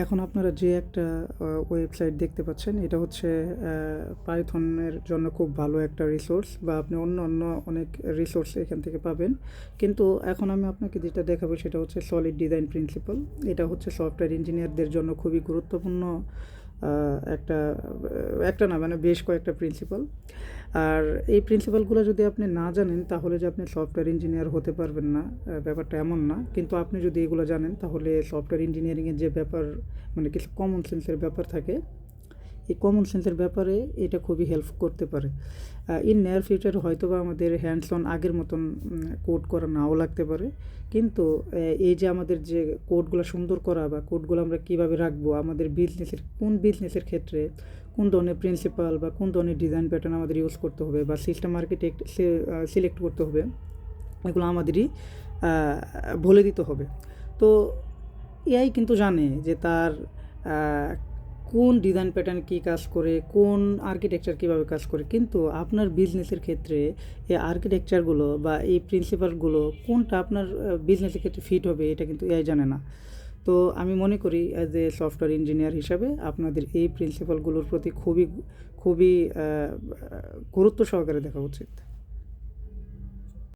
এখন আপনারা যে একটা ওয়েবসাইট দেখতে পাচ্ছেন, এটা হচ্ছে পাইথনের জন্য খুব ভালো একটা রিসোর্স, বা আপনি অন্য অনেক রিসোর্স এখান থেকে পাবেন। কিন্তু এখন আমি আপনাকে যেটা দেখাবো সেটা হচ্ছে সলিড ডিজাইন প্রিন্সিপাল। এটা হচ্ছে সফটওয়্যার ইঞ্জিনিয়ারদের জন্য খুবই গুরুত্বপূর্ণ একটা একটা না মানে বেশ কয়েকটা প্রিন্সিপাল। আর এই প্রিন্সিপালগুলো যদি আপনি না জানেন তাহলে যে আপনি সফটওয়্যার ইঞ্জিনিয়ার হতে পারবেন না, ব্যাপারটা এমন না। কিন্তু আপনি যদি এগুলো জানেন তাহলে সফটওয়্যার ইঞ্জিনিয়ারিংয়ের যে ব্যাপার, মানে কিছু কমন সেন্সের ব্যাপার থাকে, এই কমন সেন্সের ব্যাপারে এটা খুবই হেল্প করতে পারে। ইন নিয়ার ফিউচার হয়তো বা আমাদের হ্যান্ডস অন আগের মতন কোড করা নাও লাগতে পারে, কিন্তু এই যে আমাদের যে কোডগুলো সুন্দর করা বা কোডগুলো আমরা কীভাবে রাখবো, আমাদের বিজনেসের ক্ষেত্রে কোন ধরনের প্রিন্সিপাল বা কোন ধরনের ডিজাইন প্যাটার্ন আমাদের ইউজ করতে হবে বা সিস্টেম আর্কিটেক্ট সিলেক্ট করতে হবে, এগুলো আমাদেরই বলে দিতে হবে। তো এআই কিন্তু জানে যে তার আহ, কোন ডিজাইন প্যাটার্ন কী কাজ করে, কোন আর্কিটেকচার কীভাবে কাজ করে, কিন্তু আপনার বিজনেসের ক্ষেত্রে এই আর্কিটেকচারগুলো বা এই প্রিন্সিপালগুলো কোনটা আপনার বিজনেসের ক্ষেত্রে ফিট হবে এটা কিন্তু এআই জানে না। তো আমি মনে করি অ্যাজ এ সফটওয়্যার ইঞ্জিনিয়ার হিসাবে আপনাদের এই প্রিন্সিপালগুলোর প্রতি খুবই খুবই গুরুত্ব সহকারে দেখা উচিত।